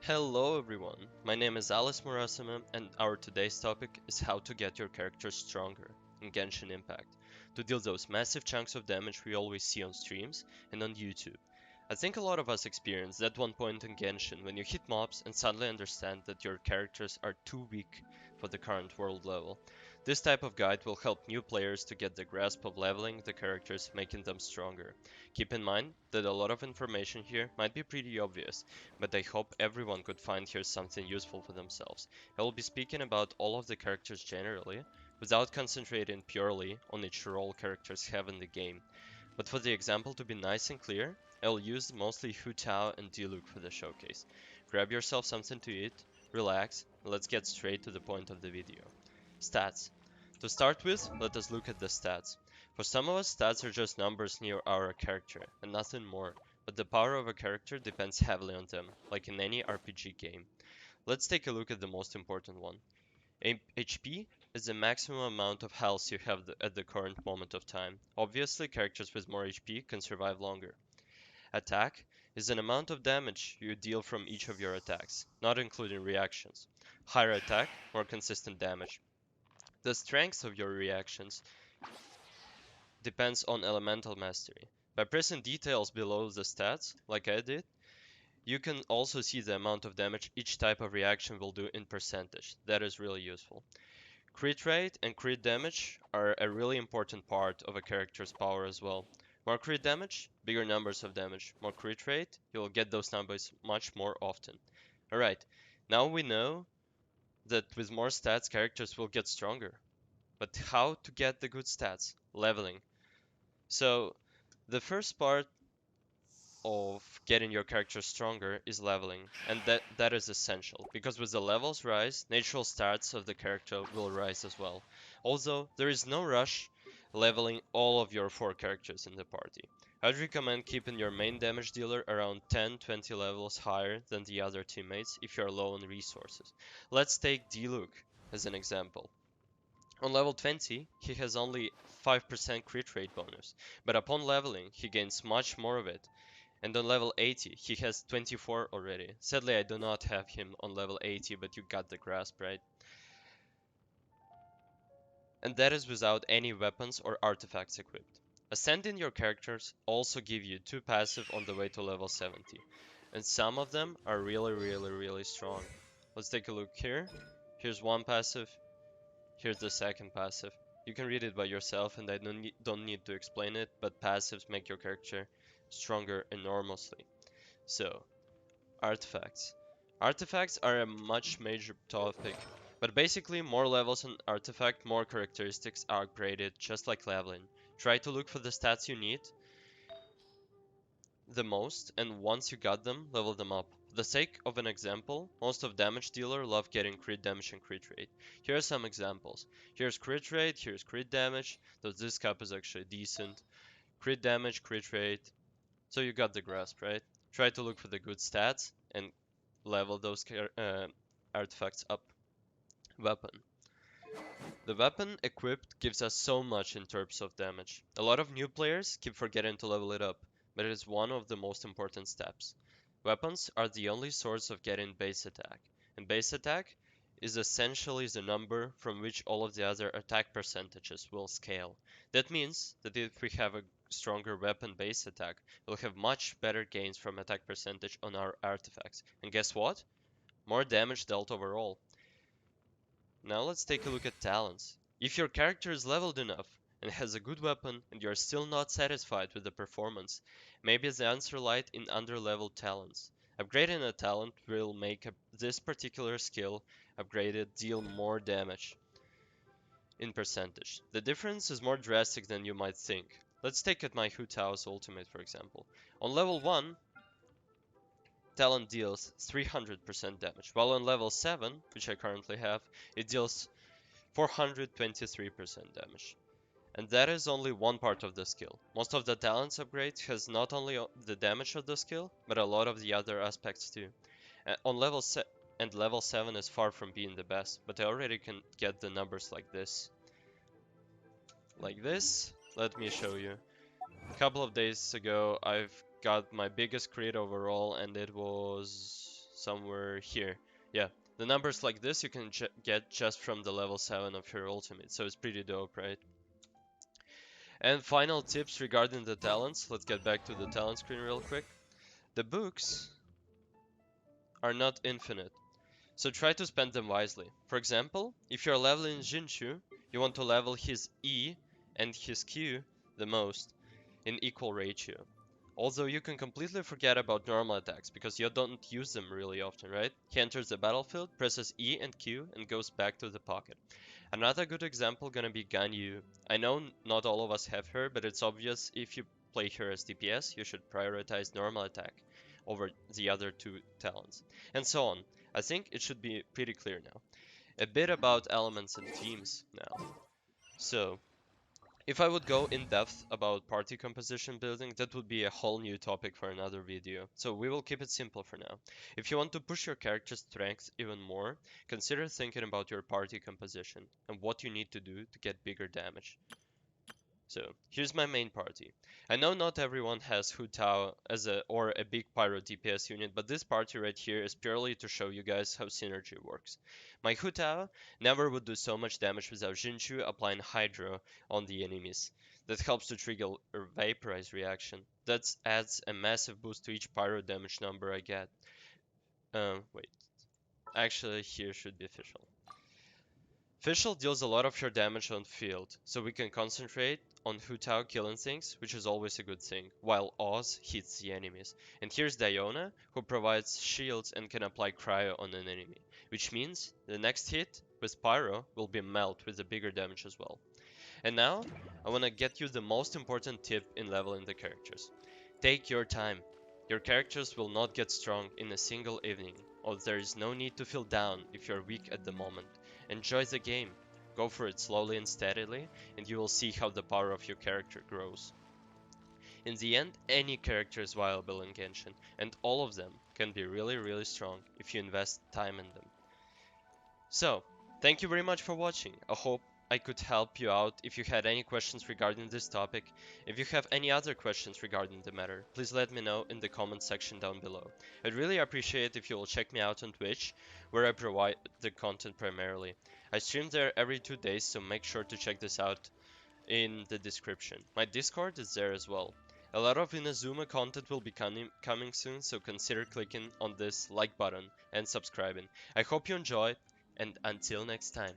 Hello everyone, my name is Alice Murasame and our today's topic is how to get your character stronger in Genshin Impact to deal those massive chunks of damage we always see on streams and on YouTube. I think a lot of us experience that one point in Genshin when you hit mobs and suddenly understand that your characters are too weak for the current world level. This type of guide will help new players to get the grasp of leveling the characters, making them stronger. Keep in mind that a lot of information here might be pretty obvious, but I hope everyone could find here something useful for themselves. I will be speaking about all of the characters generally, without concentrating purely on each role characters have in the game. But for the example to be nice and clear, I will use mostly Hu Tao and Diluc for the showcase. Grab yourself something to eat, relax, and let's get straight to the point of the video. Stats. To start with, let us look at the stats. For some of us, stats are just numbers near our character, and nothing more, but the power of a character depends heavily on them, like in any RPG game. Let's take a look at the most important one. HP is the maximum amount of health you have at the current moment of time. Obviously, characters with more HP can survive longer. Attack is an amount of damage you deal from each of your attacks, not including reactions. Higher attack, more consistent damage. The strength of your reactions depends on elemental mastery. By pressing details below the stats, like I did, you can also see the amount of damage each type of reaction will do in percentage. That is really useful. Crit rate and crit damage are a really important part of a character's power as well. More crit damage, bigger numbers of damage. More crit rate, you'll get those numbers much more often. Alright, now we know that with more stats characters will get stronger. But how to get the good stats? Leveling. So the first part of getting your character stronger is leveling, and that is essential because with the levels rise, natural stats of the character will rise as well. Although there is no rush leveling all of your 4 characters in the party. I'd recommend keeping your main damage dealer around 10-20 levels higher than the other teammates if you're low on resources. Let's take Diluc as an example. On level 20, he has only 5% crit rate bonus, but upon leveling, he gains much more of it. And on level 80, he has 24 already. Sadly, I do not have him on level 80, but you got the grasp, right? And that is without any weapons or artifacts equipped. Ascending your characters also give you 2 passive on the way to level 70. And some of them are really strong. Let's take a look here. Here's one passive. Here's the second passive. You can read it by yourself and I don't need to explain it, but passives make your character stronger enormously. So, artifacts. Artifacts are a much major topic, but basically more levels on artifact, more characteristics are upgraded, just like leveling. Try to look for the stats you need the most, and once you got them, level them up. For the sake of an example, most of damage dealer love getting crit damage and crit rate. Here are some examples. Here's crit rate, here's crit damage, though this cap is actually decent. Crit damage, crit rate, so you got the grasp, right? Try to look for the good stats and level those artifacts up. Weapon. The weapon equipped gives us so much in terms of damage. A lot of new players keep forgetting to level it up, but it is one of the most important steps. Weapons are the only source of getting base attack, and base attack is essentially the number from which all of the other attack percentages will scale. That means that if we have a stronger weapon base attack, we'll have much better gains from attack percentage on our artifacts. And guess what? More damage dealt overall. Now let's take a look at talents. If your character is leveled enough and has a good weapon and you're still not satisfied with the performance, maybe the answer lies in underleveled talents. Upgrading a talent will make this particular skill upgraded deal more damage in percentage. The difference is more drastic than you might think. Let's take at my Hu Tao's ultimate for example. On level 1, talent deals 300% damage, while on level 7, which I currently have, it deals 423% damage. And that is only one part of the skill. Most of the talents upgrade has not only the damage of the skill, but a lot of the other aspects too. On level 7 is far from being the best, but I already can get the numbers like this. Like this, let me show you. A couple of days ago, I've got my biggest crit overall, and it was somewhere here. Yeah, the numbers like this you can get just from the level 7 of your ultimate, so it's pretty dope, right? And final tips regarding the talents. Let's get back to the talent screen real quick. The books are not infinite, so try to spend them wisely. For example, if you're leveling Jinshu, you want to level his E and his Q the most in equal ratio. Although you can completely forget about normal attacks because you don't use them really often, right? He enters the battlefield, presses E and Q, and goes back to the pocket. Another good example gonna be Ganyu. I know not all of us have her, but it's obvious if you play her as DPS, you should prioritize normal attack over the other two talents, and so on. I think it should be pretty clear now. A bit about elements and themes now. So, if I would go in depth about party composition building, that would be a whole new topic for another video. So we will keep it simple for now. If you want to push your character's strength even more, consider thinking about your party composition and what you need to do to get bigger damage. So here's my main party. I know not everyone has Hu Tao as a big pyro DPS unit, but this party right here is purely to show you guys how synergy works. My Hu Tao never would do so much damage without Jinshu applying Hydro on the enemies. That helps to trigger a Vaporize reaction. That adds a massive boost to each pyro damage number I get. Wait. Actually, here should be official. Fischl deals a lot of your damage on field, so we can concentrate on Hu Tao killing things, which is always a good thing, while Oz hits the enemies. And here's Diona, who provides shields and can apply cryo on an enemy, which means the next hit with Pyro will be melt with a bigger damage as well. And now, I wanna get you the most important tip in leveling the characters. Take your time. Your characters will not get strong in a single evening, or there is no need to feel down if you're weak at the moment. Enjoy the game. Go for it slowly and steadily, and you will see how the power of your character grows. In the end, any character is viable in Genshin, and all of them can be really strong if you invest time in them. So, thank you very much for watching. I hope I could help you out. If you had any questions regarding this topic, if you have any other questions regarding the matter, please let me know in the comment section down below. I'd really appreciate if you will check me out on Twitch, where I provide the content primarily. I stream there every 2 days, so make sure to check this out in the description. My Discord is there as well. A lot of Inazuma content will be coming soon, so consider clicking on this like button and subscribing. I hope you enjoy, and until next time.